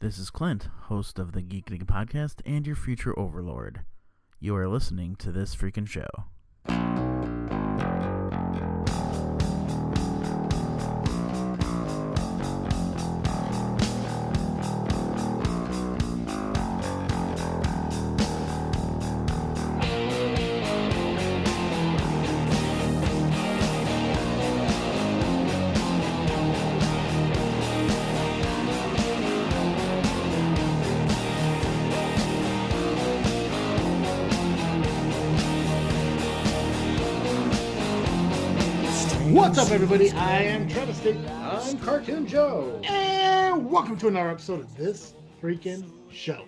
This is Clint, host of the GeekDig Podcast and your future overlord. You are listening to This Freakin' Show. What's up, everybody? I am Travis State. I'm Cartoon Joe. And welcome to another episode of This Freakin' Show.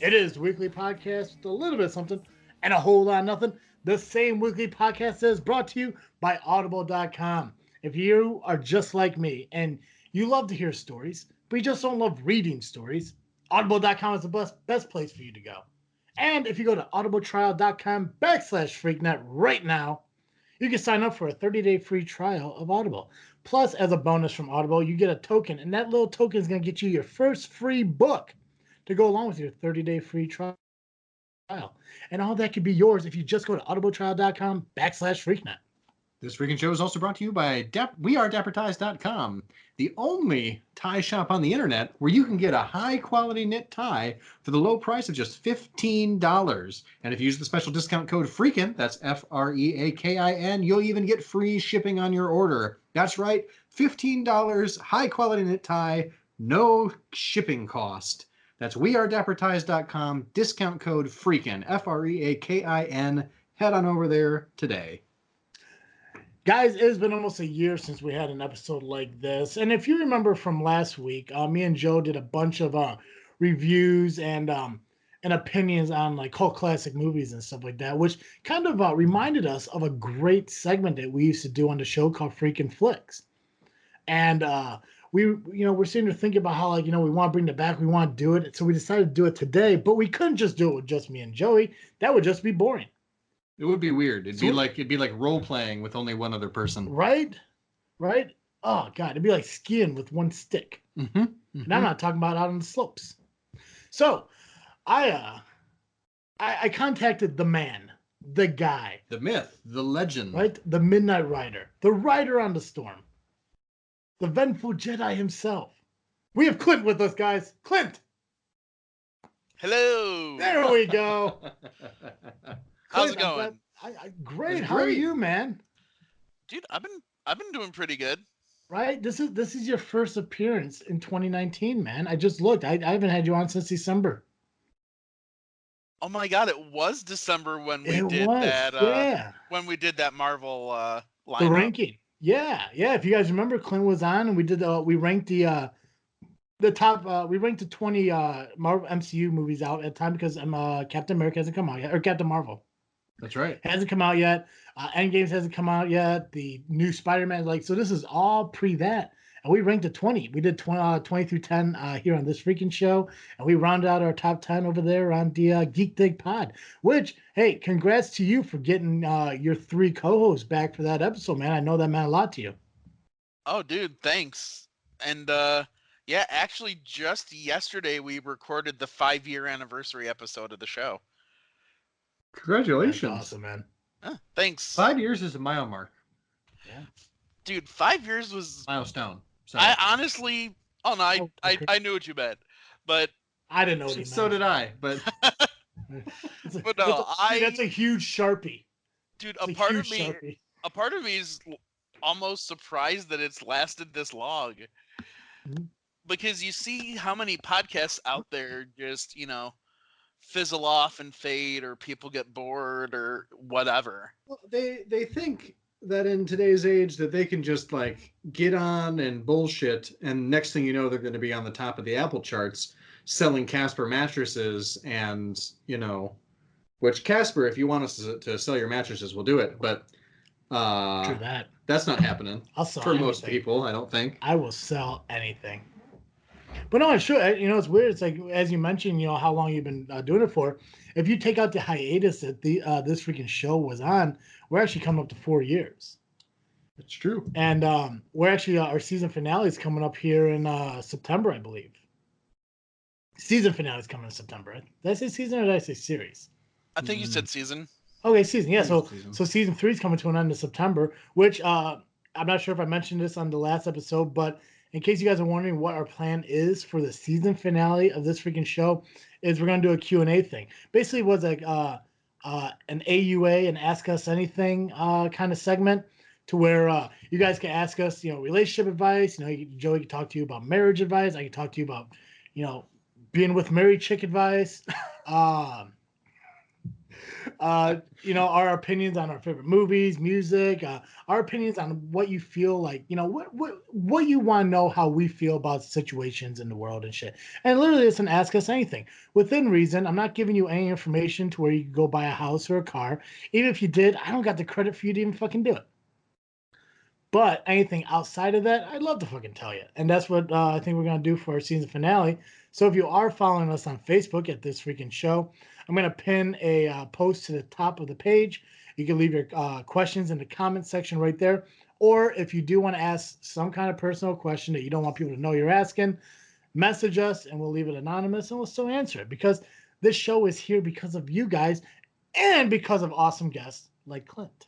It is a weekly podcast with a little bit of something and a whole lot of nothing. The same weekly podcast is brought to you by Audible.com. If you are just like me and you love to hear stories, but you just don't love reading stories, Audible.com is the best place for you to go. And if you go to audibletrial.com/freaknet right now, you can sign up for a 30-day free trial of Audible. Plus, as a bonus from Audible, you get a token, and that little token is going to get you your first free book to go along with your 30-day free trial. And all that could be yours if you just go to audibletrial.com/freaknet. This Freakin' Show is also brought to you by WeAreDapperTies.com, the only tie shop on the internet where you can get a high-quality knit tie for the low price of just $15. And if you use the special discount code FREAKIN, that's FREAKIN, you'll even get free shipping on your order. That's right, $15, high-quality knit tie, no shipping cost. That's WeAreDapperTies.com, discount code FREAKIN, FREAKIN. Head on over there today. Guys, it's been almost a year since we had an episode like this. And if you remember from last week, me and Joe did a bunch of reviews and opinions on like cult classic movies and stuff like that, which kind of reminded us of a great segment that we used to do on the show called Freakin Flicks. And we're sitting there thinking about how, we want to bring it back, we want to do it. So we decided to do it today, but we couldn't just do it with just me and Joey. That would just be boring. It would be weird. It'd be like role playing with only one other person. Right? Oh God, it'd be like skiing with one stick. Mm-hmm. Mm-hmm. And I'm not talking about out on the slopes. So I contacted the man, the guy. The myth, the legend. Right? The Midnight Rider. The rider on the storm. The vengeful Jedi himself. We have Clint with us, guys. Clint! Hello! There we go. How's it going? Great. How are you, man? Dude, I've been doing pretty good. Right? This is your first appearance in 2019, man. I just looked. I haven't had you on since December. Oh my God, it was December when we did that Marvel lineup. The ranking. Yeah. If you guys remember, Clint was on and we did we ranked the top we ranked the 20 Marvel MCU movies out at the time because Captain America hasn't come out yet, or Captain Marvel. That's right. Hasn't come out yet. Endgames hasn't come out yet. The new Spider-Man, so this is all pre that. And we ranked at 20. We did 20 through 10 here on This Freakin' Show. And we rounded out our top 10 over there on the GeekDig Pod. Which, hey, congrats to you for getting your 3 co-hosts back for that episode, man. I know that meant a lot to you. Oh, dude, thanks. And yeah, actually just yesterday we recorded the 5-year anniversary episode of the show. Congratulations. That's awesome, man. Thanks. 5 years is a mile mark. Yeah. Dude, 5 years was milestone. Sorry. I honestly, I knew what you meant, but I didn't know what he meant. So did I, but but no, that's a huge Sharpie. Dude, a part of me is almost surprised that it's lasted this long. Mm-hmm. Because you see how many podcasts out there just, fizzle off and fade, or people get bored or whatever. Well, they think that in today's age that they can just get on and bullshit, and next thing you know, they're going to be on the top of the Apple charts selling Casper mattresses, and which Casper, if you want us to sell your mattresses, we'll do it. But true that. That's not happening. I'll sell for anything. Most people, I don't think. I will sell anything. But no, it's true. It's weird. It's like, as you mentioned, how long you've been doing it for. If you take out the hiatus that This Freakin' Show was on, we're actually coming up to 4 years. It's true. And we're actually, our season finale is coming up here in September, I believe. season finale is coming in September. Did I say season or did I say series? I think you said season. Okay, season. Yeah, so Season. so season 3 is coming to an end in September, which I'm not sure if I mentioned this on the last episode, but in case you guys are wondering what our plan is for the season finale of this freaking show, is we're gonna do a Q&A thing. Basically, it was like an AUA and Ask Us Anything kind of segment, to where you guys can ask us, relationship advice. Joey can talk to you about marriage advice. I can talk to you about, being with married chick advice. Our opinions on our favorite movies, music, our opinions on what you feel like, what you want to know, how we feel about situations in the world and shit. And literally, it's an Ask Us Anything within reason. I'm not giving you any information to where you can go buy a house or a car. Even if you did, I don't got the credit for you to even fucking do it. But anything outside of that, I'd love to fucking tell you. And that's what I think we're going to do for our season finale. So if you are following us on Facebook at This Freaking Show, I'm going to pin a post to the top of the page. You can leave your questions in the comment section right there. Or if you do want to ask some kind of personal question that you don't want people to know you're asking, message us and we'll leave it anonymous and we'll still answer it. Because this show is here because of you guys and because of awesome guests like Clint.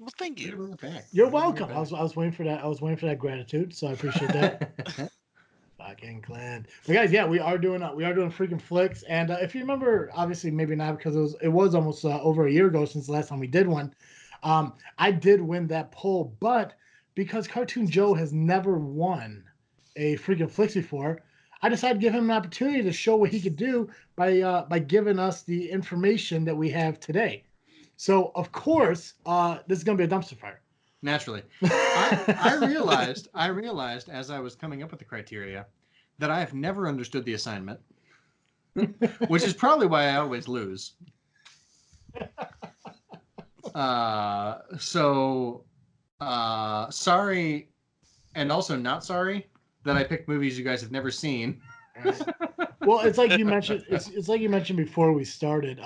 Well, thank you. You're welcome. I was waiting for that. I was waiting for that gratitude, so I appreciate that. Fucking Clint. But guys, yeah, we are doing Freakin Flicks, and if you remember, obviously maybe not because it was almost over a year ago since the last time we did one. I did win that poll, but because Cartoon Joe has never won a Freakin Flicks before, I decided to give him an opportunity to show what he could do by giving us the information that we have today. So, of course, this is going to be a dumpster fire. Naturally. I realized as I was coming up with the criteria that I have never understood the assignment, which is probably why I always lose. Sorry, and also not sorry that I picked movies you guys have never seen. Well, it's like you mentioned. It's like you mentioned before we started.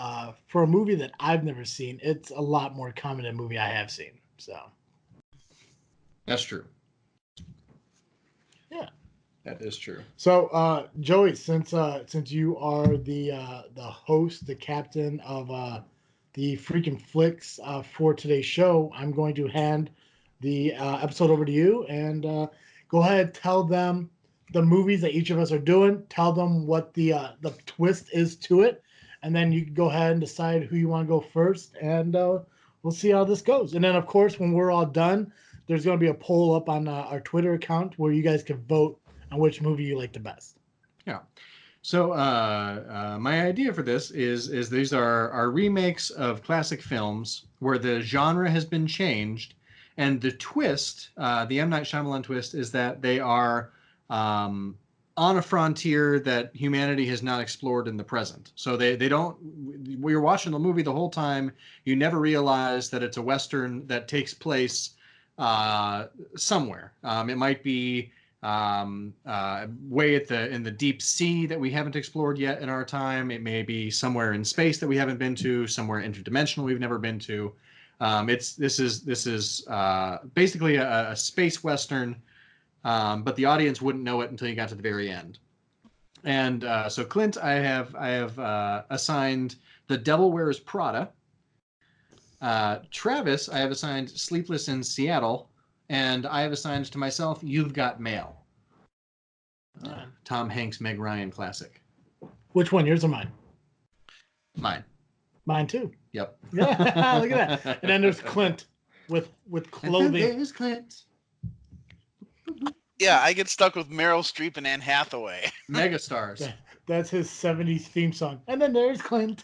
For a movie that I've never seen, it's a lot more common than a movie I have seen. So that's true. Yeah, that is true. So, Joey, since you are the host, the captain of the Freakin Flicks for today's show, I'm going to hand the episode over to you and go ahead, tell them the movies that each of us are doing, tell them what the twist is to it, and then you can go ahead and decide who you want to go first, and we'll see how this goes. And then, of course, when we're all done, there's going to be a poll up on our Twitter account where you guys can vote on which movie you like the best. Yeah. So my idea for this is these are remakes of classic films where the genre has been changed, and the twist, the M. Night Shyamalan twist, is that they are on a frontier that humanity has not explored in the present. So they don't, we're watching the movie the whole time. You never realize that it's a Western that takes place somewhere. It might be way in the deep sea that we haven't explored yet in our time. It may be somewhere in space that we haven't been to, somewhere interdimensional we've never been to. This is basically a space Western. But the audience wouldn't know it until you got to the very end. And so Clint, I have assigned The Devil Wears Prada. Travis, I have assigned Sleepless in Seattle, and I have assigned to myself You've Got Mail. Tom Hanks, Meg Ryan classic. Which one? Yours or mine? Mine. Mine too. Yep. Yeah, look at that. And then there's Clint with clothing. And there's Clint. Yeah, I get stuck with Meryl Streep and Anne Hathaway. Megastars. That's his 70s theme song. And then there's Clint.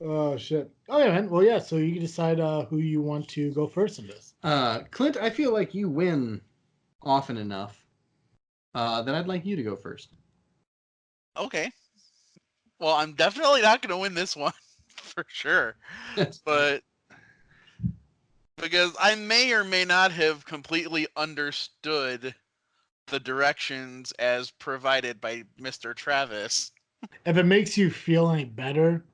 Oh, shit. Oh, yeah, man. Well, yeah, so you can decide who you want to go first in this. Clint, I feel like you win often enough that I'd like you to go first. Okay. Well, I'm definitely not going to win this one, for sure. But because I may or may not have completely understood the directions as provided by Mr. Travis. If it makes you feel any better,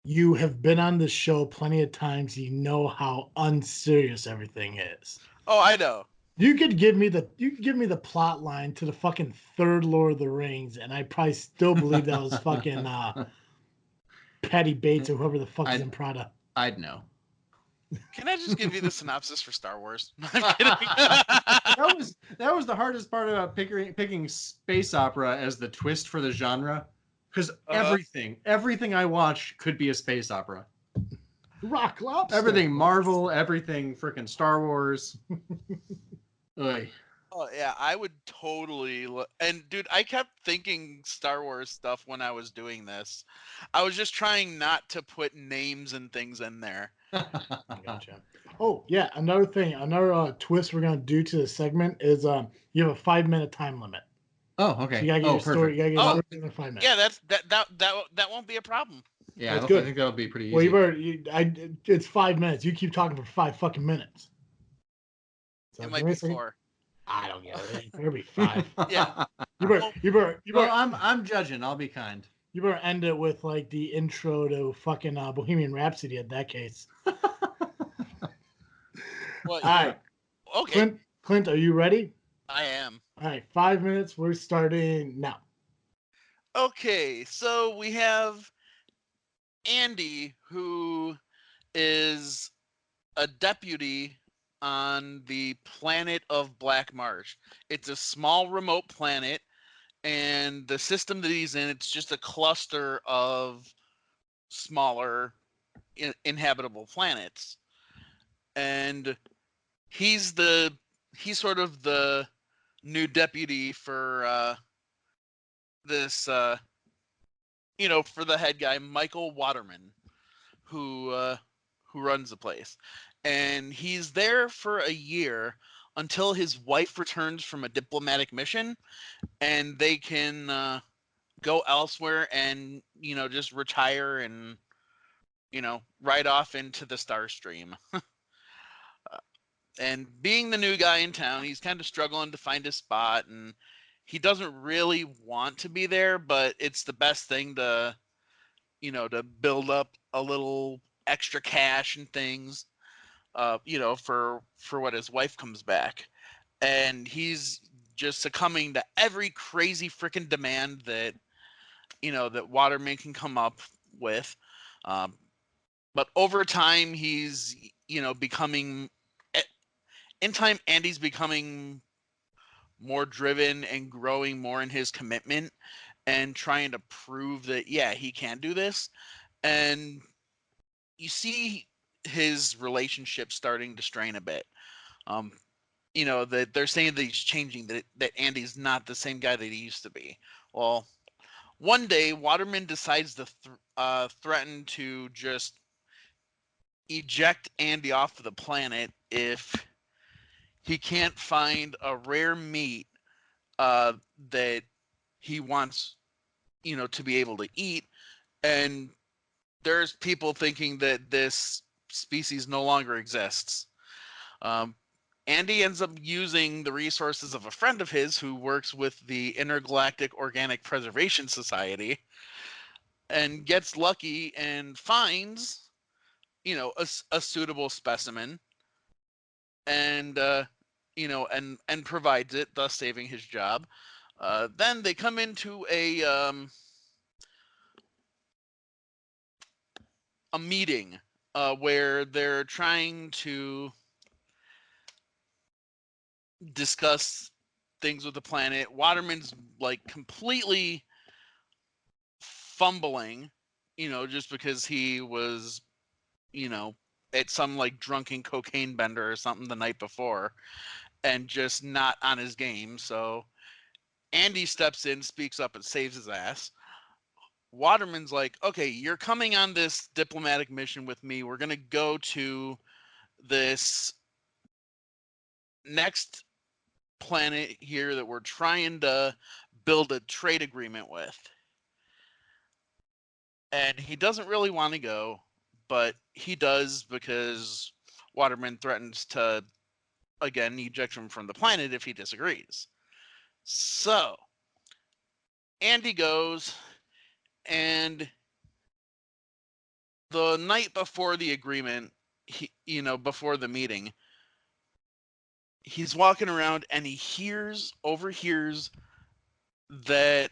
you have been on the show plenty of times. You know how unserious everything is. Oh, I know. You could give me the plot line to the fucking third Lord of the Rings, and I probably still believe that was fucking Patty Bates or whoever the fuck is in Prada. I'd know. Can I just give you the synopsis for Star Wars? No, I'm kidding. that was the hardest part about picking space opera as the twist for the genre, because everything I watch could be a space opera. Rock Lobster. Everything Marvel, everything freaking Star Wars. Oy. Oh yeah, I would totally. And dude, I kept thinking Star Wars stuff when I was doing this. I was just trying not to put names and things in there. Gotcha. Oh yeah, another thing, another twist we're gonna do to the segment is you have a 5-minute time limit. Oh, okay. So you gotta get your story. You gotta get your story in 5 minutes. Yeah, that won't be a problem. Yeah, that's good. I think that'll be pretty easy. Well, it's 5 minutes. You keep talking for 5 fucking minutes. So it might be 4. I don't get it. It better be 5. Yeah. You better. Well, I'm judging. I'll be kind. You better end it with like the intro to fucking Bohemian Rhapsody in that case. Well, all right. Okay. Clint, are you ready? I am. All right, 5 minutes. We're starting now. Okay, so we have Andy, who is a deputy on the planet of Black Marsh. It's a small remote planet, and the system that he's in, it's just a cluster of smaller inhabitable planets. And he's sort of the new deputy for this for the head guy, Michael Waterman, who runs the place. And he's there for a year until his wife returns from a diplomatic mission, and they can go elsewhere and just retire and ride off into the Star Stream. And being the new guy in town, he's kind of struggling to find his spot, and he doesn't really want to be there, but it's the best thing to build up a little extra cash and things, for when his wife comes back. And he's just succumbing to every crazy freaking demand that that Waterman can come up with. But over time, he's becoming. In time, Andy's becoming more driven and growing more in his commitment and trying to prove that he can do this. And you see his relationship starting to strain a bit. That they're saying that he's changing, that Andy's not the same guy that he used to be. Well, one day Waterman decides to threaten to just eject Andy off of the planet if he can't find a rare meat that he wants to be able to eat. And there's people thinking that this species no longer exists. Andy ends up using the resources of a friend of his who works with the Intergalactic Organic Preservation Society, and gets lucky and finds a suitable specimen, and and provides it, thus saving his job. Then they come into a meeting where they're trying to discuss things with the planet. Waterman's like completely fumbling, just because he was, at some like drunken cocaine bender or something the night before, and just not on his game. So Andy steps in, speaks up, and saves his ass. Waterman's like, okay, you're coming on this diplomatic mission with me. We're going to go to this next planet here that we're trying to build a trade agreement with. And he doesn't really want to go, but he does because Waterman threatens to, again, eject him from the planet if he disagrees. So Andy goes, and the night before the agreement, before the meeting, he's walking around and he overhears that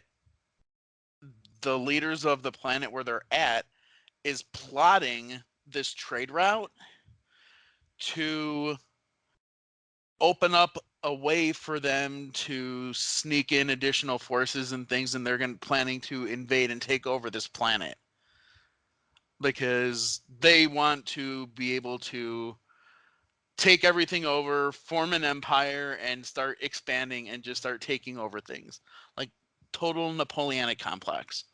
the leaders of the planet where they're at is plotting this trade route to open up a way for them to sneak in additional forces and things, and they're planning to invade and take over this planet because they want to be able to take everything over, form an empire, and start expanding and just start taking over things. Like total Napoleonic complex.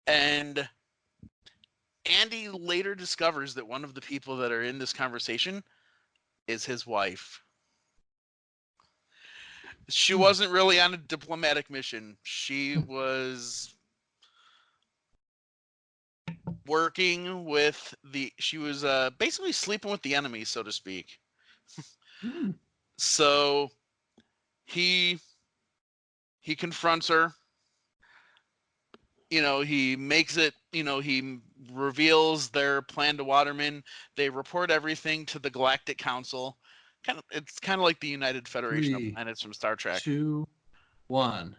And Andy later discovers that one of the people that are in this conversation is his wife. She wasn't really on a diplomatic mission. She was working with she was basically sleeping with the enemy, so to speak. So he confronts her. He makes it, he reveals their plan to Waterman. They report everything to the Galactic Council. It's kind of like the United Federation of Planets from Star Trek. 2, 1.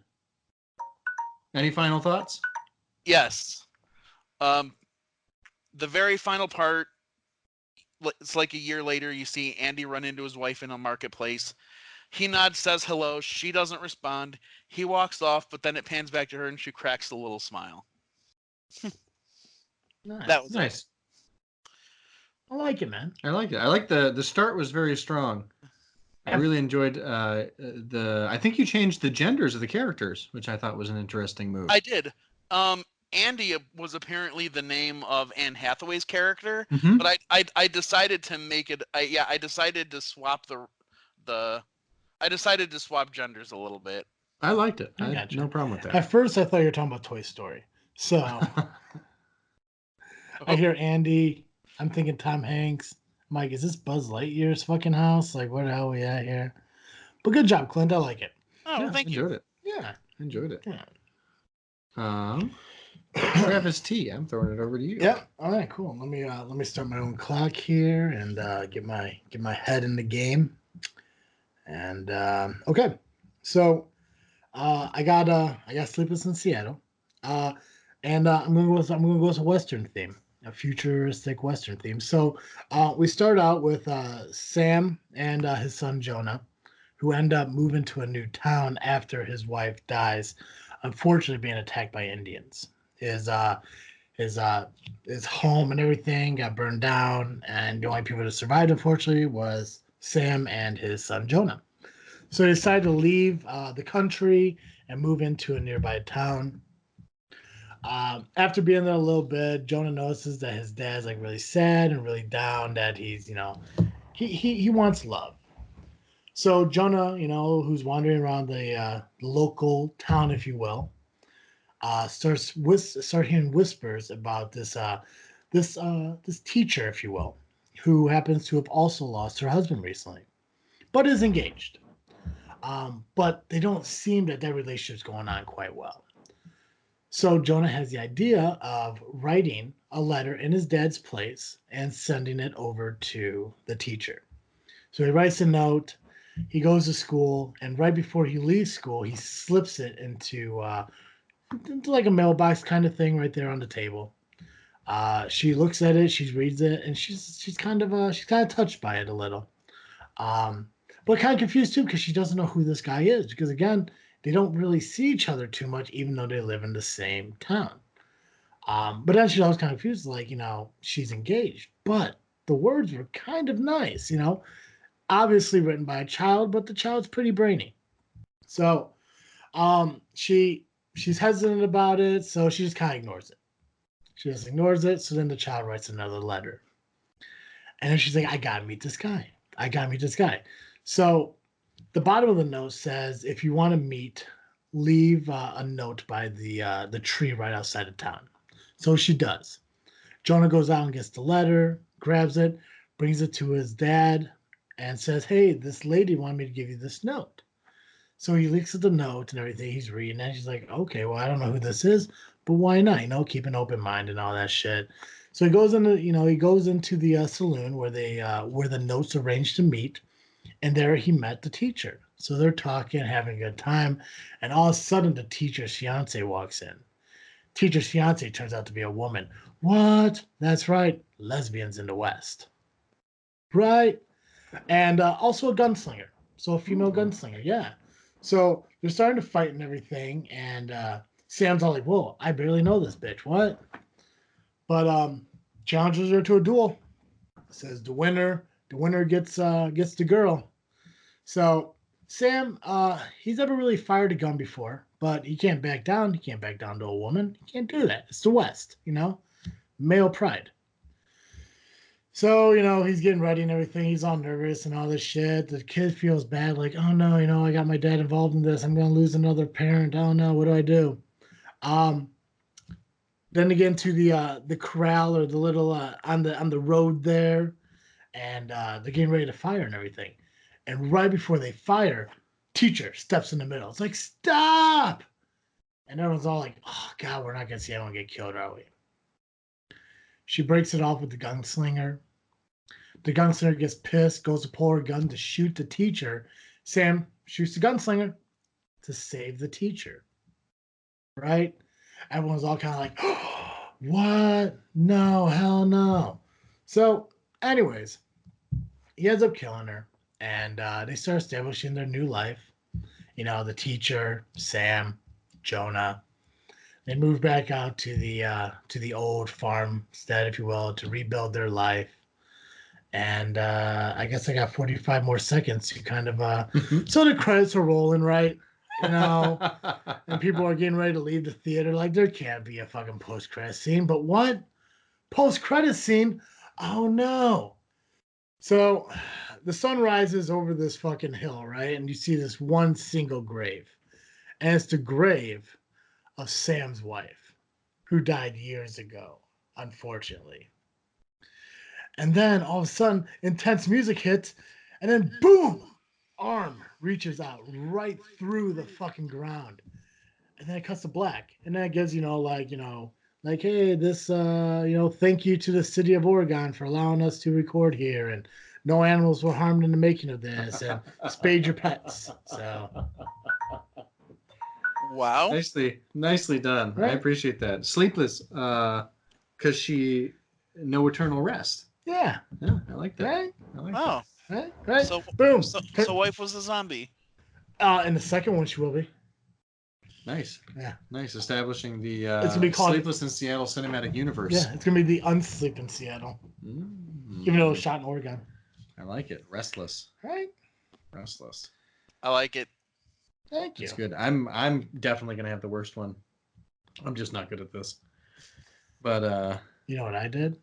Any final thoughts? Yes. The very final part, it's like a year later, you see Andy run into his wife in a marketplace. He nods, says hello. She doesn't respond. He walks off, but then it pans back to her and she cracks a little smile. Nice. That was nice. I like it, man. I like it. I like the start was very strong. I really enjoyed I think you changed the genders of the characters, which I thought was an interesting move. I did. Andy was apparently the name of Anne Hathaway's character, but I decided to make it. I decided to swap I decided to swap genders a little bit. I liked it. I had no problem with that. At first, I thought you were talking about Toy Story. So I hear Andy. I'm thinking Tom Hanks. I'm like, is this Buzz Lightyear's fucking house? Like, where the hell are we at here? But good job, Clint. I like it. Oh, thank you. Enjoyed it. Yeah. Enjoyed it. Yeah. Travis T, I'm throwing it over to you. Yeah. All right. Cool. Let me start my own clock here and get my head in the game. And okay, so I got Sleepless in Seattle, and I'm gonna go with a Western theme, a futuristic Western theme. So we start out with Sam and his son Jonah, who end up moving to a new town after his wife dies, unfortunately being attacked by Indians. His home and everything got burned down, and the only people that survived, unfortunately, was Sam and his son Jonah. So they decided to leave the country and move into a nearby town. After being there a little bit, Jonah notices that his dad's like really sad and really down, that he's, he wants love. So Jonah, who's wandering around the local town, if you will, starts hearing whispers about this teacher, if you will, who happens to have also lost her husband recently, but is engaged. But they don't seem that relationship's going on quite well. So Jonah has the idea of writing a letter in his dad's place and sending it over to the teacher. So he writes a note, he goes to school, and right before he leaves school, he slips it into like a mailbox kind of thing right there on the table. She looks at it, she reads it, and she's kind of touched by it a little. But kind of confused too, because she doesn't know who this guy is. Because again, they don't really see each other too much, even though they live in the same town. But then she's always kind of confused, like, she's engaged. But the words were kind of nice, obviously written by a child, but the child's pretty brainy. So she's hesitant about it, so she just kind of ignores it. She just ignores it. So then the child writes another letter. And then she's like, I got to meet this guy. So the bottom of the note says, if you want to meet, leave a note by the tree right outside of town. So she does. Jonah goes out and gets the letter, grabs it, brings it to his dad, and says, hey, this lady wanted me to give you this note. So he looks at the note and everything he's reading, and she's like, okay, well, I don't know who this is, but why not? Keep an open mind and all that shit. So he goes into the saloon where where the notes arranged to meet, and there he met the teacher. So they're talking, having a good time, and all of a sudden the teacher's fiance walks in. Teacher's fiance turns out to be a woman. What? That's right, lesbians in the West. Right? And also a gunslinger. So a female gunslinger, yeah. So they're starting to fight and everything, and Sam's all like, "Whoa, I barely know this bitch. What?" But challenges her to a duel. Says the winner gets the girl. So Sam, he's never really fired a gun before, but he can't back down. He can't back down to a woman. He can't do that. It's the West, male pride. So, he's getting ready and everything. He's all nervous and all this shit. The kid feels bad, like, oh no, I got my dad involved in this. I'm gonna lose another parent. Oh no, what do I do? Then again to the corral or the little on the road there, and they're getting ready to fire and everything. And right before they fire, teacher steps in the middle. It's like, stop! And everyone's all like, oh God, we're not gonna see anyone get killed, are we? She breaks it off with the gunslinger. The gunslinger gets pissed, goes to pull her gun to shoot the teacher. Sam shoots the gunslinger to save the teacher. Right? Everyone's all kind of like, oh, what? No, hell no. So, anyways, he ends up killing her, and they start establishing their new life. The teacher, Sam, Jonah. They move back out to the old farmstead, if you will, to rebuild their life. And I guess I got 45 more seconds to kind of so the credits are rolling, right? And people are getting ready to leave the theater. Like, there can't be a fucking post-credit scene. But what? Post-credit scene? Oh no. So the sun rises over this fucking hill, right? And you see this one single grave. And it's the grave of Sam's wife, who died years ago, unfortunately. And then all of a sudden, intense music hits, and then boom, arm reaches out right through the fucking ground. And then it cuts to black. And then it gives, like, hey, this, thank you to the city of Oregon for allowing us to record here. And no animals were harmed in the making of this. And spade your pets. So. Wow. Nicely done. Right? I appreciate that. Sleepless, because she, no eternal rest. Yeah. Yeah, I like that. Right? I like that. Right? So, boom. So wife was a zombie. In the second one, she will be. Nice. Yeah. Nice. Establishing the it's gonna be called Sleepless in Seattle cinematic universe. Yeah, it's going to be the Unsleep in Seattle. Even though it was shot in Oregon. I like it. Restless. Right? Restless. I like it. Thank you. It's good. I'm definitely going to have the worst one. I'm just not good at this. But you know what I did?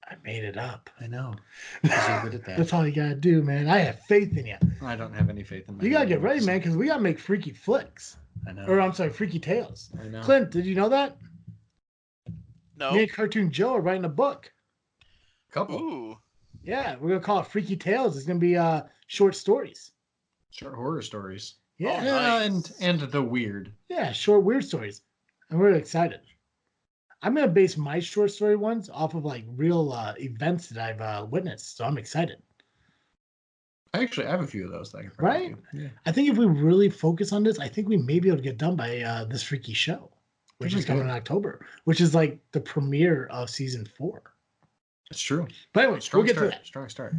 I made it up. I know. You're good at that. That's all you gotta do, man. I have faith in you. I don't have any faith in my. You gotta get ready, man, because we gotta make Freaky Flicks. I know. Or I'm sorry, Freaky Tales. I know. Clint, did you know that? No. Me and Cartoon Joe are writing a book. Couple. Ooh. Yeah, we're gonna call it Freaky Tales. It's gonna be short stories. Short horror stories. Yeah. Nice. and the weird. Yeah, short weird stories. I'm really excited. I'm gonna base my short story ones off of like real events that I've witnessed, so I'm excited. I have a few of those that I can right? do. Yeah. I think if we really focus on this, I think we may be able to get done by this freaky show, which is coming in October, which is like the premiere of season 4. That's true. But anyway, we'll get to that. Strong start.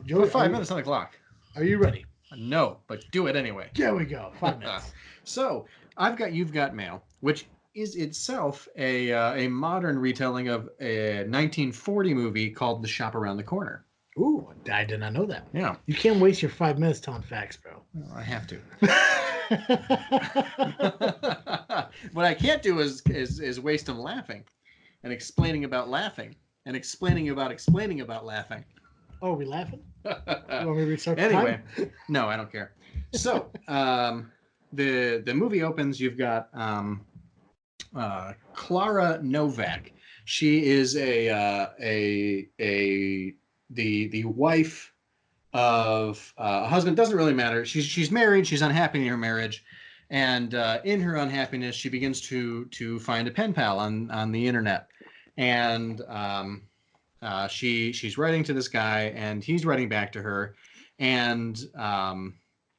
Joey, 5 minutes on the clock. Are you ready? No, but do it anyway. There we go. 5 minutes. So You've Got Mail, which is itself a modern retelling of a 1940 movie called The Shop Around the Corner. Ooh, I did not know that. Yeah. You can't waste your 5 minutes telling facts, bro. Well, I have to. What I can't do is waste them laughing and explaining about laughing and explaining about laughing. Oh, are we laughing? You want me to restart the Anyway, time? No, I don't care. So, the movie opens. You've got Clara Novak. She is the wife of a husband. Doesn't really matter. She's married. She's unhappy in her marriage, and in her unhappiness, she begins to find a pen pal on the internet. and she's writing to this guy, and he's writing back to her, and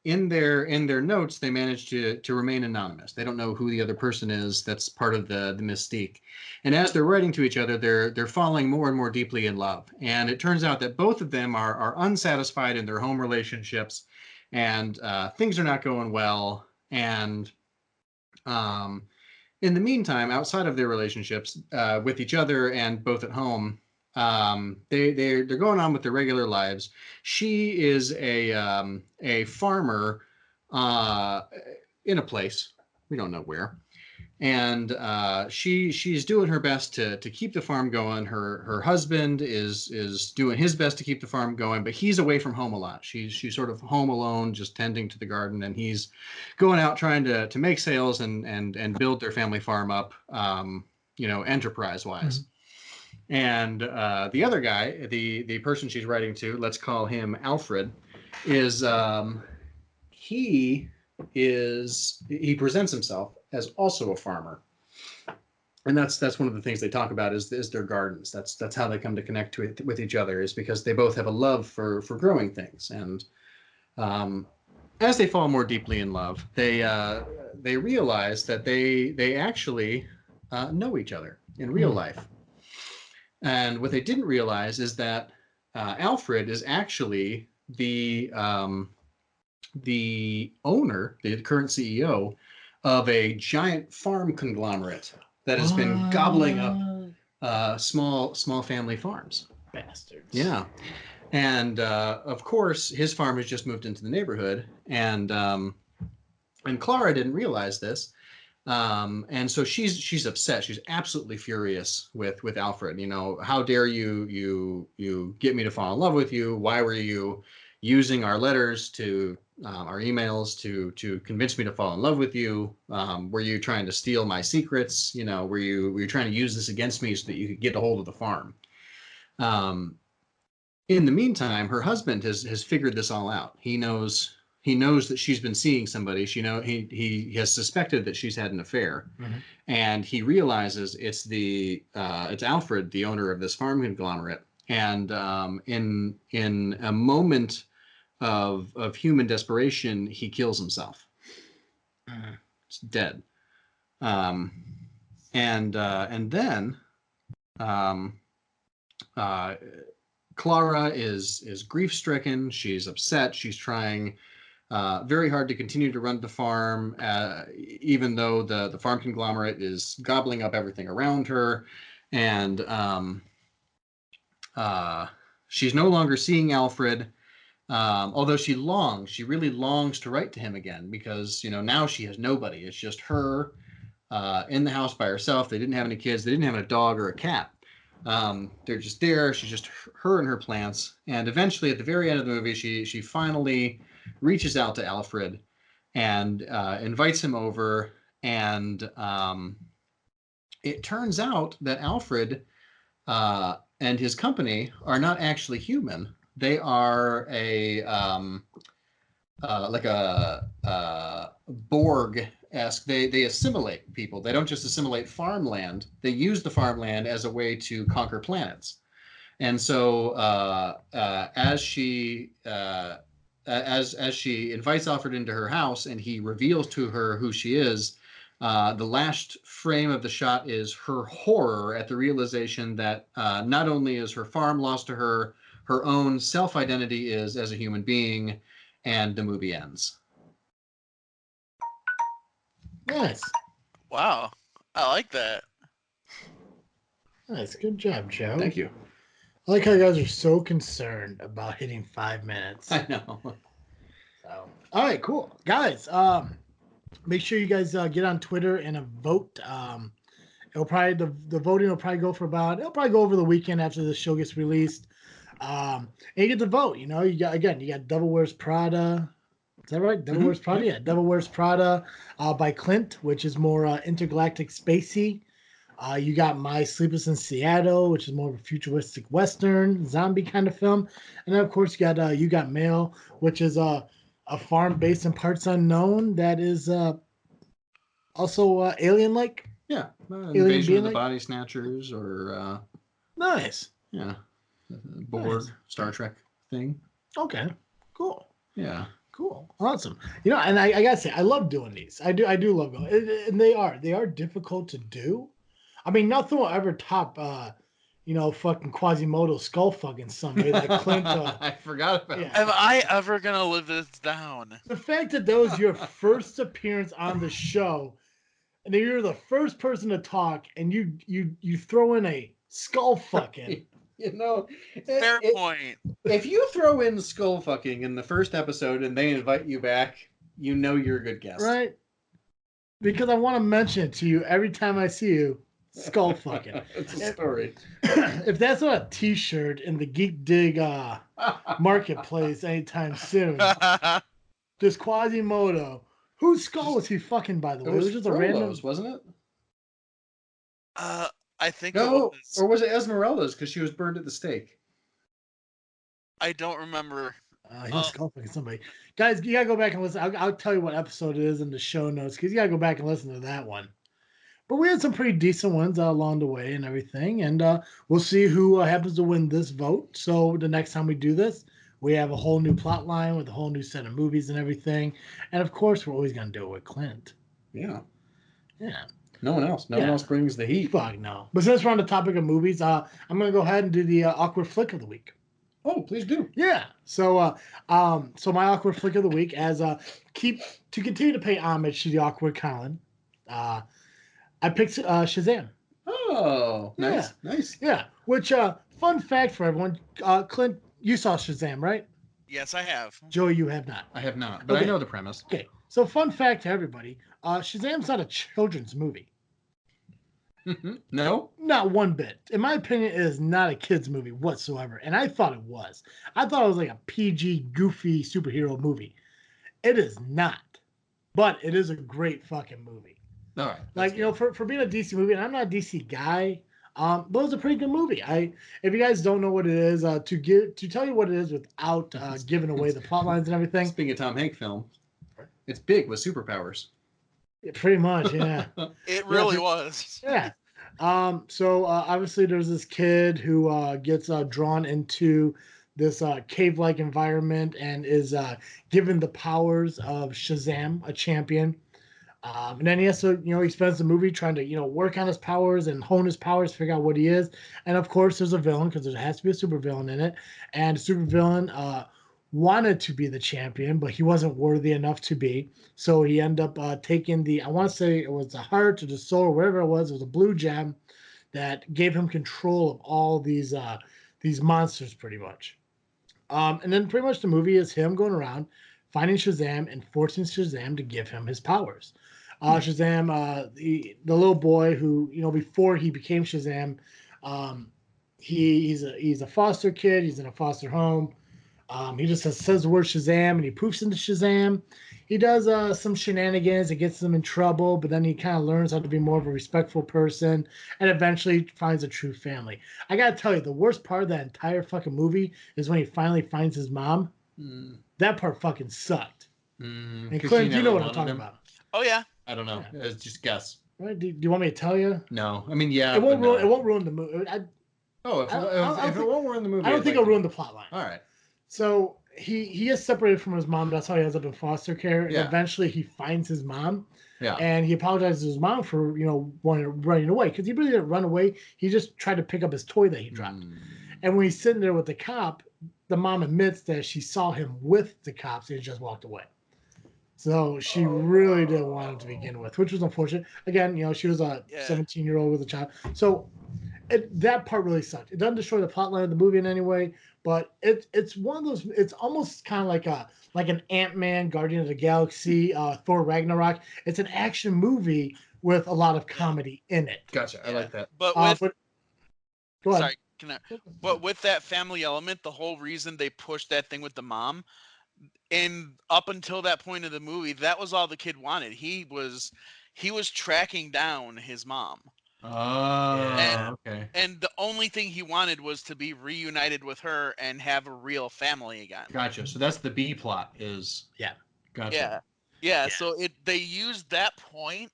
in their notes they manage to remain anonymous. They don't know who the other person is. That's part of the mystique. And as they're writing to each other, they're falling more and more deeply in love. And it turns out that both of them are unsatisfied in their home relationships, and things are not going well. And in the meantime, outside of their relationships with each other and both at home, they're going on with their regular lives. She is a farmer in a place, we don't know where, and she's doing her best to keep the farm going. Her husband is doing his best to keep the farm going, but he's away from home a lot. She's sort of home alone, just tending to the garden, and he's going out trying to make sales and build their family farm up, enterprise wise. Mm-hmm. And the other guy, the person she's writing to, let's call him Alfred, is he presents himself as also a farmer, and that's one of the things they talk about is their gardens. That's how they come to connect with each other, is because they both have a love for growing things. And as they fall more deeply in love, they realize that they actually know each other in real life. And what they didn't realize is that Alfred is actually the owner, the current CEO of a giant farm conglomerate that has been gobbling up small family farms. Bastards. Yeah. And of course, his farm has just moved into the neighborhood, and Clara didn't realize this. And so she's upset. She's absolutely furious with Alfred. How dare you get me to fall in love with you? Why were you using our letters our emails to convince me to fall in love with you? Were you trying to steal my secrets? Were you trying to use this against me so that you could get a hold of the farm? In the meantime, her husband has figured this all out. He knows that she's been seeing somebody. He has suspected that she's had an affair, mm-hmm. and he realizes it's Alfred, the owner of this farm conglomerate. And in a moment of human desperation, he kills himself. It's dead. And then Clara is grief-stricken. She's upset. She's trying very hard to continue to run the farm, even though the farm conglomerate is gobbling up everything around her. And she's no longer seeing Alfred, although she really longs to write to him again, because now she has nobody. It's just her in the house by herself. They didn't have any kids. They didn't have a dog or a cat. They're just there. She's just her and her plants. And eventually, at the very end of the movie, she finally reaches out to Alfred and invites him over. And it turns out that Alfred and his company are not actually human. They are like a Borg-esque. They assimilate people. They don't just assimilate farmland. They use the farmland as a way to conquer planets. And so as she invites Alfred into her house and he reveals to her who she is, the last frame of the shot is her horror at the realization that not only is her farm lost to her, her own self-identity is as a human being, and the movie ends. Nice. Wow. I like that. Nice. Good job, Joe. Thank you. I like how you guys are so concerned about hitting 5 minutes. I know. So, all right, cool. Guys, make sure you guys get on Twitter and vote. It'll probably the voting will probably go over the weekend after the show gets released. And you get to vote. You got Devil Wears Prada. Is that right? Devil Wears Prada? Yeah, Devil Wears Prada by Clint, which is more intergalactic spacey. You got My Sleepless in Seattle, which is more of a futuristic Western zombie kind of film. And then, of course, you got Mail, which is a farm based in parts unknown that is also alien-like. Yeah, Alien Invasion being of the like- Body Snatchers, or Nice. yeah, Borg, Nice. Star Trek thing. Okay. Cool. Yeah. Cool. Awesome. And I gotta say, I love doing these. I do love them. And they are difficult to do. I mean, nothing will ever top fucking Quasimodo skull fucking somebody that Clint I forgot about yeah. Am I ever gonna live this down? The fact that that was your first appearance on the show, and then you're the first person to talk, and you throw in a skull fucking. Fair point. If you throw in skull fucking in the first episode and they invite you back, you know you're a good guest. Right? Because I want to mention it to you every time I see you. Skull fucking. It's a story. If that's not a T-shirt in the GeekDig marketplace anytime soon, this Quasimodo, whose skull was he fucking? By the way, It was just a Frollo's, random. wasn't it? I think it No, was. or was it Esmeralda's because she was burned at the stake? I don't remember. He was skull fucking somebody. Guys, you gotta go back and listen. I'll tell you what episode it is in the show notes because you gotta go back and listen to that one. But we had some pretty decent ones along the way and everything, and we'll see who happens to win this vote. So the next time we do this, we have a whole new plot line with a whole new set of movies and everything, and of course, we're always gonna do it with Clint. Yeah. Yeah. No one else. No one else brings the heat. Fuck no. But since we're on the topic of movies, I'm gonna go ahead and do the awkward flick of the week. Oh, please do. Yeah. So my awkward flick of the week, as continue to pay homage to the awkward Colin, I picked Shazam. Oh, nice, Yeah. nice. Yeah. Which fun fact for everyone, Clint, you saw Shazam, right? Yes, I have. Joey, you have not. I have not, but Okay. I know the premise. Okay. So fun fact to everybody, Shazam's not a children's movie. No? Not one bit. In my opinion, it is not a kid's movie whatsoever. And I thought it was. I thought it was like a PG, goofy superhero movie. It is not. But it is a great fucking movie. All right. Like, for being a DC movie, and I'm not a DC guy, but it was a pretty good movie. If you guys don't know what it is, to tell you what it is without giving away the plot lines and everything. Speaking of Tom Hanks film, it's big with superpowers. Pretty much, yeah. It really was. Yeah. So obviously there's this kid who gets drawn into this cave-like environment and is given the powers of Shazam, a champion. And then he has to, he spends the movie trying to, work on his powers and hone his powers, figure out what he is. And of course, there's a villain because there has to be a supervillain in it. And the supervillain wanted to be the champion, but he wasn't worthy enough to be. So he ended up taking I want to say it was the heart or the soul or whatever it was. It was a blue gem that gave him control of all these monsters, pretty much. And then pretty much the movie is him going around finding Shazam and forcing Shazam to give him his powers. Shazam, the little boy who, before he became Shazam, he's a foster kid. He's in a foster home. He just says the word Shazam and he poofs into Shazam. He does some shenanigans. It gets him in trouble, but then he kind of learns how to be more of a respectful person and eventually finds a true family. I got to tell you, the worst part of that entire fucking movie is when he finally finds his mom. That part fucking sucked. And Clint, you know what I'm talking about. Oh, yeah. I don't know. Yeah. It's just guess. Right? Do you want me to tell you? No. I mean, yeah. It won't but no. ruin. It won't ruin the movie. If it think- won't ruin the movie, I don't I'd think like it'll to ruin know. the plot line. All right. So he is separated from his mom. That's how he ends up in foster care. And eventually he finds his mom. Yeah. And he apologizes to his mom for running away because he really didn't run away. He just tried to pick up his toy that he dropped. And when he's sitting there with the cop, the mom admits that she saw him with the cops and he just walked away. So she really didn't want him to begin with, which was unfortunate. Again, she was a 17-year-old with a child. So that part really sucked. It doesn't destroy the plot line of the movie in any way, but it's one of those. It's almost kind of like an Ant-Man, Guardian of the Galaxy, Thor Ragnarok. It's an action movie with a lot of comedy in it. Gotcha. I like that. But go ahead. Sorry. But with that family element, the whole reason they pushed that thing with the mom, and up until that point of the movie, that was all the kid wanted. He was tracking down his mom. Oh, okay. And the only thing he wanted was to be reunited with her and have a real family again. Gotcha. So that's the B plot is. Yeah. Gotcha. Yeah. So they used that point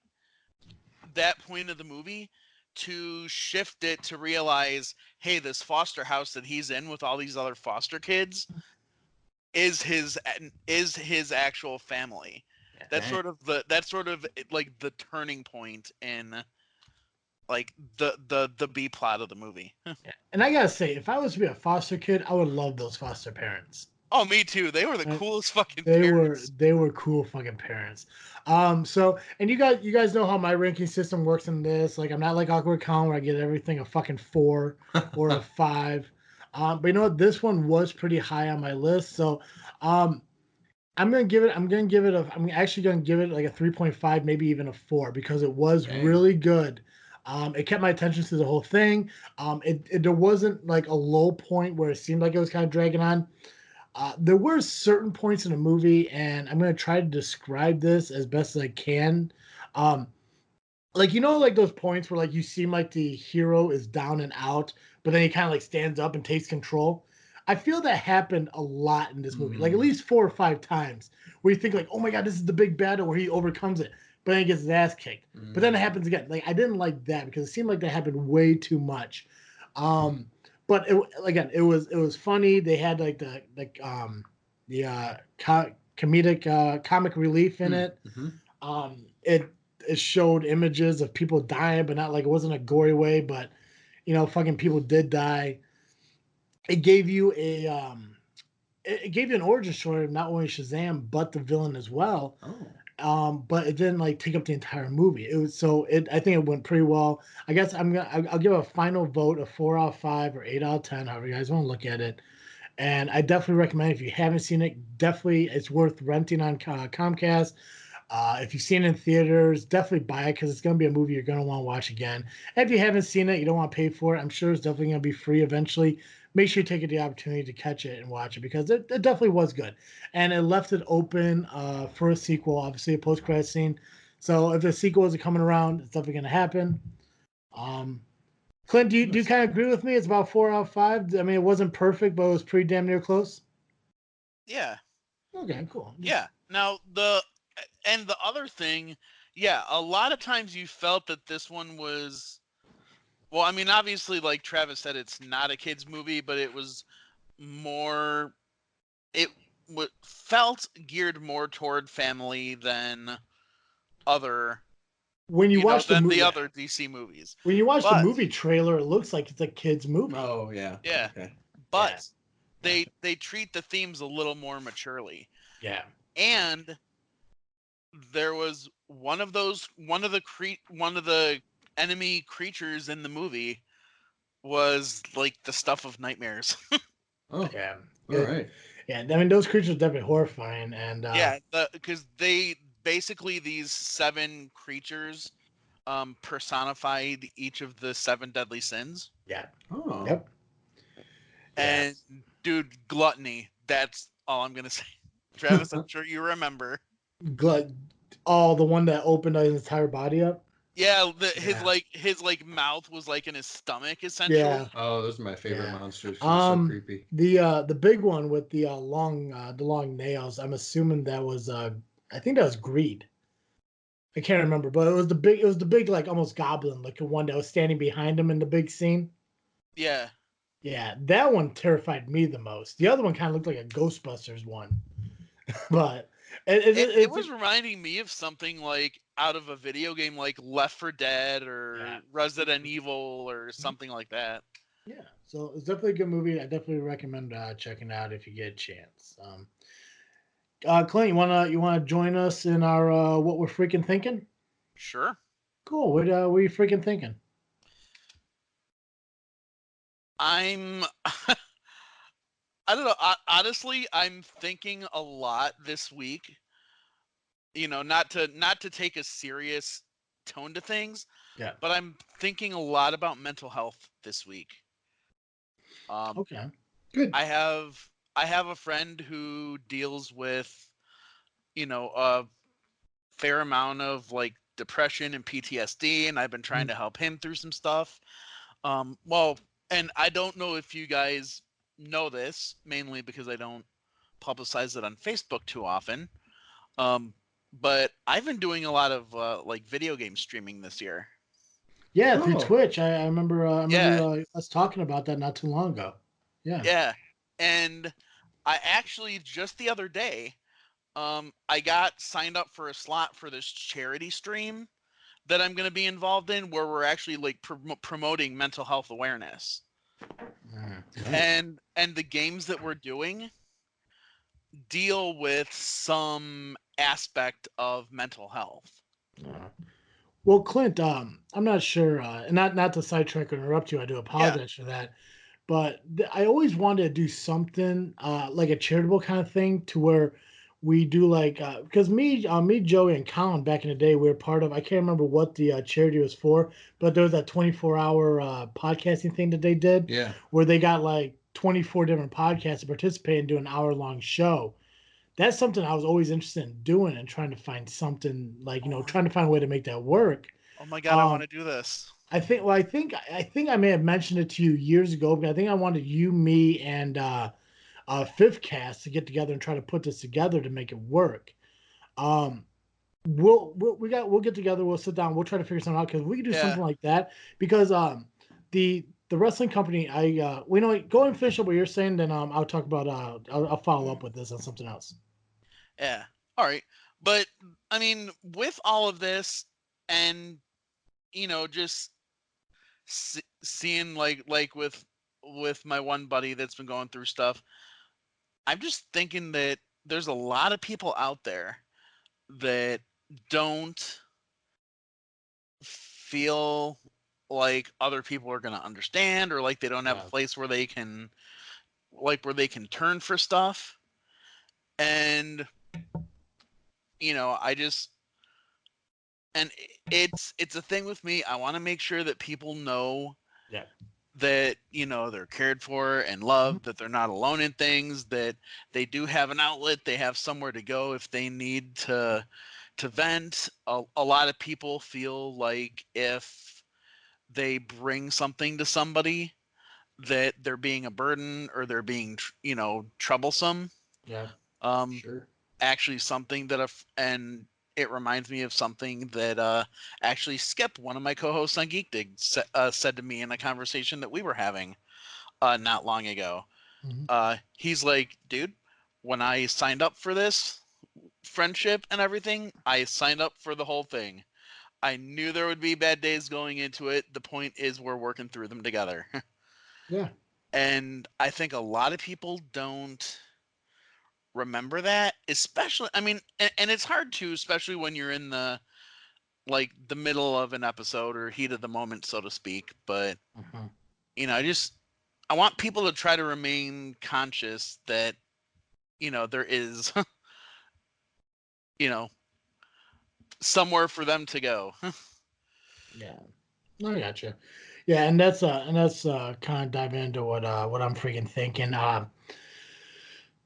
that point of the movie to shift it to realize, hey, this foster house that he's in with all these other foster kids is his actual family. That's sort of like the turning point in like the B plot of the movie. And I gotta say, if I was to be a foster kid, I would love those foster parents. Oh, me too. They were the coolest fucking They parents. were cool fucking parents. So and you guys know how my ranking system works in this. Like I'm not like Awkward Con where I get everything a fucking 4 or a 5. But you know what? This one was pretty high on my list. So I'm actually gonna give it like a 3.5, maybe even a 4, because it was really good. It kept my attention through the whole thing. There wasn't like a low point where it seemed like it was kind of dragging on. There were certain points in the movie, and I'm going to try to describe this as best as I can. Like, like those points where like you seem like the hero is down and out, but then he kind of like stands up and takes control. I feel that happened a lot in this movie, like at least 4 or 5 times, where you think like, oh my God, this is the big battle where he overcomes it, but then he gets his ass kicked. But then it happens again. Like, I didn't like that because it seemed like that happened way too much. But it was funny. They had like the comedic comic relief in it. It showed images of people dying, but not like it wasn't a gory way, but fucking people did die. It gave you it gave you an origin story of not only Shazam but the villain as well. But it didn't like take up the entire movie. I think it went pretty well. I guess I'll give a final vote of 4 out of 5 or 8 out of 10, however you guys want to look at it. And I definitely recommend, if you haven't seen it, definitely it's worth renting on Comcast. If you've seen it in theaters, definitely buy it because it's going to be a movie you're going to want to watch again. And if you haven't seen it, you don't want to pay for it, I'm sure it's definitely going to be free eventually. Make sure you take the opportunity to catch it and watch it because it definitely was good. And it left it open for a sequel, obviously a post-credit scene. So if the sequel is coming around, it's definitely going to happen. Clint, do you kind of agree with me? It's about 4 out of 5. I mean, it wasn't perfect, but it was pretty damn near close. Yeah. Okay, cool. Yeah. Now the other thing, yeah, a lot of times you felt that this one was, well, I mean, obviously, like Travis said, it's not a kid's movie, but it was more, it felt geared more toward family than other, when you watch than the other DC movies. When you watch the movie trailer, it looks like it's a kid's movie. Oh yeah. Yeah. Okay. But they treat the themes a little more maturely. Yeah. And there was one of the enemy creatures in the movie was like the stuff of nightmares. Oh yeah. All right. Yeah, I mean those creatures are definitely horrifying, and because they basically, these 7 creatures personified each of the 7 deadly sins. Yeah. Oh. Yep. And dude, gluttony. That's all I'm gonna say. Travis, I'm sure you remember. The one that opened his entire body up. Yeah, his mouth was like in his stomach, essentially. Yeah. Oh, those are my favorite monsters. So creepy. The big one with the long nails. I'm assuming that was I think that was Greed. I can't remember, but it was the big like almost goblin, like the one that was standing behind him in the big scene. Yeah. Yeah, that one terrified me the most. The other one kind of looked like a Ghostbusters one, but it was reminding me of something like out of a video game, like Left 4 Dead or Resident Evil or something like that. Yeah, so it's definitely a good movie. I definitely recommend checking it out if you get a chance. Clint, you wanna join us in our what we're freaking thinking? Sure. Cool. What are you freaking thinking? I don't know. Honestly, I'm thinking a lot this week. Not to take a serious tone to things. Yeah. But I'm thinking a lot about mental health this week. Okay. Good. I have a friend who deals with, a fair amount of like depression and PTSD, and I've been trying to help him through some stuff. And I don't know if you guys know this, mainly because I don't publicize it on Facebook too often. but I've been doing a lot of like video game streaming this year. Yeah, through Twitch. I remember. Us talking about that not too long ago. Yeah. Yeah, and I actually just the other day, I got signed up for a slot for this charity stream that I'm going to be involved in, where we're actually like promoting mental health awareness. Nice. And the games that we're doing deal with some aspect of mental health. Well, Clint, I'm not sure, and not to sidetrack or interrupt you. I do apologize for that, but I always wanted to do something like a charitable kind of thing, to where we do like because me, Joey, and Colin back in the day, we were part of. I can't remember what the charity was for, but there was that 24-hour podcasting thing that they did, where they got like 24 different podcasts to participate and do an hour-long show. That's something I was always interested in doing and trying to find something like, trying to find a way to make that work. Oh my God, I want to do this. I think I may have mentioned it to you years ago, but I think I wanted you, me, and Fifth Cast to get together and try to put this together to make it work. We'll get together, we'll sit down, we'll try to figure something out, because we could do something like that. Because the wrestling company, go and finish up what you're saying, then I'll talk about I'll follow up with this on something else. Yeah. All right. But I mean, with all of this, and just seeing like with my one buddy that's been going through stuff, I'm just thinking that there's a lot of people out there that don't feel like other people are going to understand, or like they don't have a place where they can turn for stuff. And it's a thing with me. I want to make sure that people know that they're cared for and loved, that they're not alone in things, that they do have an outlet, they have somewhere to go if they need to vent. A lot of people feel like if they bring something to somebody, that they're being a burden, or they're being troublesome. Sure. Actually, something that and it reminds me of something that actually Skip, one of my co-hosts on GeekDig, said to me in a conversation that we were having not long ago. He's like, dude, when I signed up for this friendship and everything, I signed up for the whole thing. I knew there would be bad days going into it. The point is, we're working through them together. Yeah. And I think a lot of people don't remember that, especially, I mean, and it's hard to, especially when you're in the middle of an episode or heat of the moment, so to speak. But I want people to try to remain conscious that there is somewhere for them to go. Yeah, I gotcha. Yeah, and that's kind of diving into what I'm freaking thinking.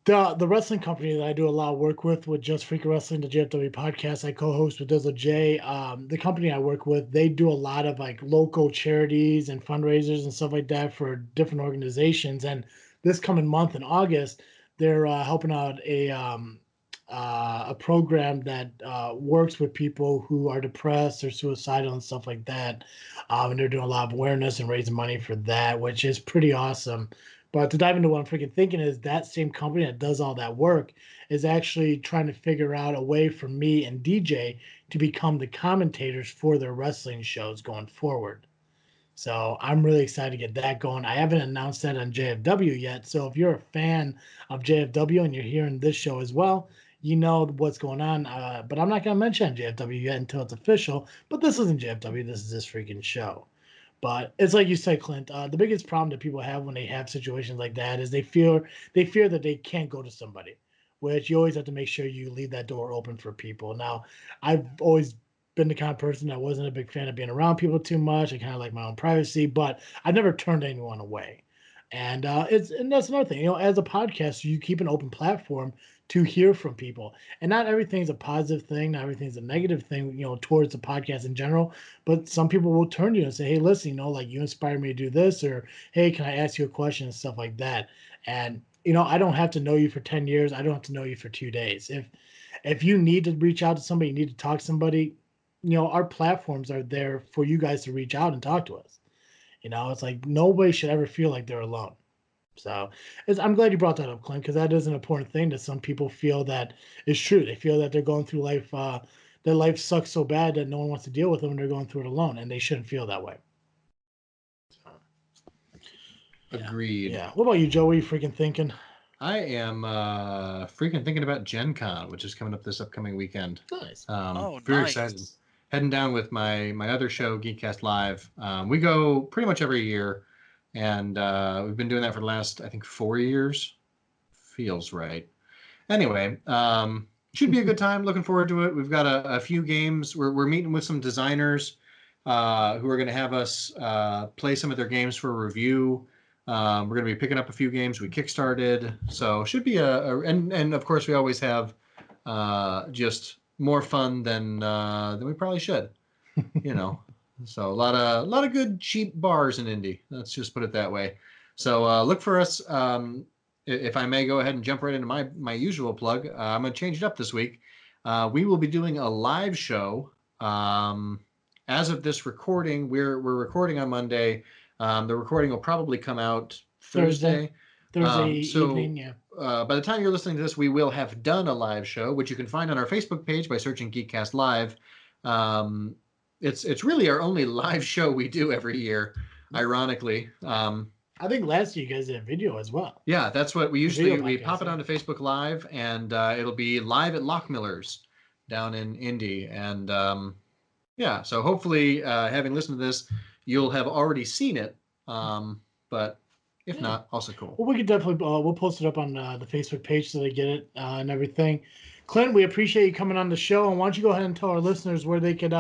The wrestling company that I do a lot of work with Just Freakin Wrestling, the JFW podcast I co-host with Dizzle J. The company I work with, they do a lot of like local charities and fundraisers and stuff like that for different organizations. And this coming month in August, they're helping out a program that works with people who are depressed or suicidal and stuff like that. And they're doing a lot of awareness and raising money for that, which is pretty awesome. But to dive into what I'm freaking thinking is that same company that does all that work is actually trying to figure out a way for me and DJ to become the commentators for their wrestling shows going forward. So I'm really excited to get that going. I haven't announced that on JFW yet. So if you're a fan of JFW and you're hearing this show as well, you know what's going on. But I'm not going to mention JFW yet until it's official. But this isn't JFW. This is this freaking show. But it's like you said, Clint. The biggest problem that people have when they have situations like that is they fear that they can't go to somebody, which you always have to make sure you leave that door open for people. Now, I've always been the kind of person that wasn't a big fan of being around people too much. I kind of like my own privacy, but I never turned anyone away. And that's another thing. As a podcaster, you keep an open platform to hear from people, and not everything's a positive thing, not everything's a negative thing, towards the podcast in general. But some people will turn to you and say, "Hey, listen, like you inspired me to do this," or "Hey, can I ask you a question?" and stuff like that. And I don't have to know you for 10 years. I don't have to know you for 2 days. If you need to reach out to somebody, you need to talk to somebody, our platforms are there for you guys to reach out and talk to us. It's like nobody should ever feel like they're alone. So I'm glad you brought that up, Clint, because that is an important thing that some people feel that is true. They feel that they're going through life, their life sucks so bad that no one wants to deal with them and they're going through it alone, and they shouldn't feel that way. So, Agreed. Yeah. What about you, Joe? What are you freaking thinking? I am freaking thinking about Gen Con, which is coming up this upcoming weekend. Nice. Very nice. excited. Heading down with my other show, Geekcast Live. We go pretty much every year, and we've been doing that for the last, I think, 4 years. Feels right. Anyway, should be a good time. Looking forward to it. We've got a few games. We're meeting with some designers who are going to have us play some of their games for a review. We're going to be picking up a few games we kickstarted, so should be and of course we always have just more fun than we probably should, So a lot of good cheap bars in Indy. Let's just put it that way. So look for us. If I may go ahead and jump right into my usual plug, I'm going to change it up this week. We will be doing a live show. As of this recording, we're recording on Monday. The recording will probably come out Thursday evening, yeah. By the time you're listening to this, we will have done a live show, which you can find on our Facebook page by searching Geekcast Live. It's really our only live show we do every year, ironically. I think last year you guys did a video as well. Yeah, that's what we usually pop it onto Facebook Live, and it'll be live at Lockmiller's down in Indy. And so hopefully, having listened to this, you'll have already seen it. But if not, also cool. Well, we could definitely we'll post it up on the Facebook page so they get it and everything. Clint, we appreciate you coming on the show, and why don't you go ahead and tell our listeners where they could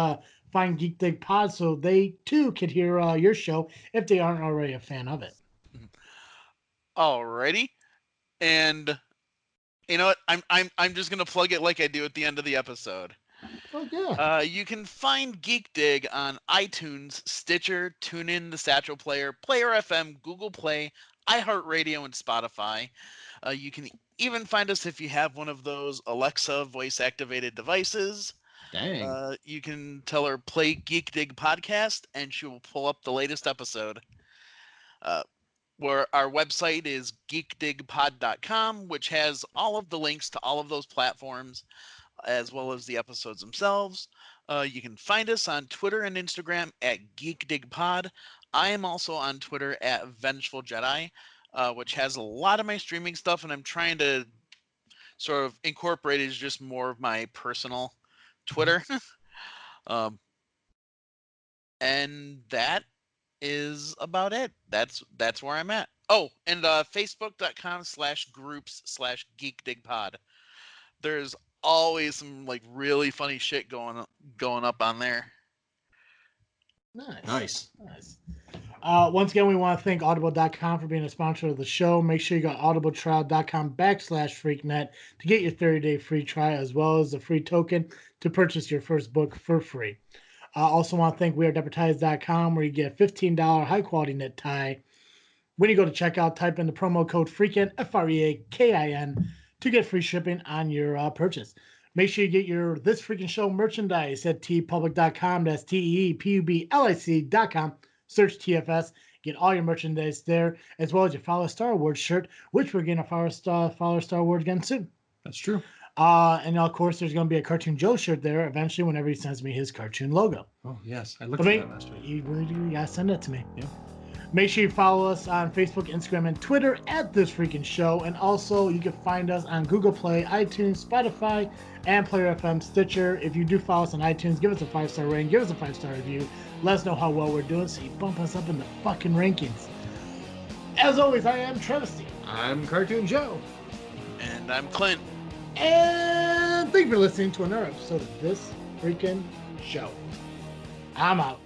find GeekDig Pod so they too could hear your show if they aren't already a fan of it. Alrighty, and you know what? I'm just gonna plug it like I do at the end of the episode. Oh yeah. You can find GeekDig on iTunes, Stitcher, TuneIn, the Satchel Player, Player FM, Google Play, iHeartRadio, and Spotify. You can even find us if you have one of those Alexa voice-activated devices. Dang. You can tell her play GeekDig Podcast, and she will pull up the latest episode. Where our website is geekdigpod.com, which has all of the links to all of those platforms, as well as the episodes themselves. You can find us on Twitter and Instagram at GeekDigPod. I am also on Twitter at Vengeful Jedi, which has a lot of my streaming stuff, and I'm trying to sort of incorporate it as just more of my personal Twitter. And that is about it. That's where I'm at. Oh, and facebook.com/groups/GeekDigPod. There's always some like really funny shit going up on there. Nice. Once again, we want to thank Audible.com for being a sponsor of the show. Make sure you go to audibletrial.com/freaknet to get your 30-day free trial, as well as a free token to purchase your first book for free. I also want to thank WeAreDeppertise.com, where you get a $15 high-quality knit tie. When you go to checkout, type in the promo code FREAKIN, FREAKIN, to get free shipping on your purchase. Make sure you get your This Freaking Show merchandise at tpublic.com. That's TEEPUBLIC.com. Search TFS. Get all your merchandise there, as well as your Follow Star Wars shirt, which we're getting a Follow Star Wars again soon. That's true. And of course, there's going to be a Cartoon Joe shirt there eventually whenever he sends me his cartoon logo. Oh, yes. I looked at that last week. You really do. You got to send it to me. Yeah. Make sure you follow us on Facebook, Instagram, and Twitter at This Freaking Show. And also, you can find us on Google Play, iTunes, Spotify, and Player FM, Stitcher. If you do follow us on iTunes, give us a 5-star rating, give us a 5-star review. Let us know how well we're doing so you bump us up in the fucking rankings. As always, I am Travesty. I'm Cartoon Joe. And I'm Clint. And thank you for listening to another episode of This Freaking Show. I'm out.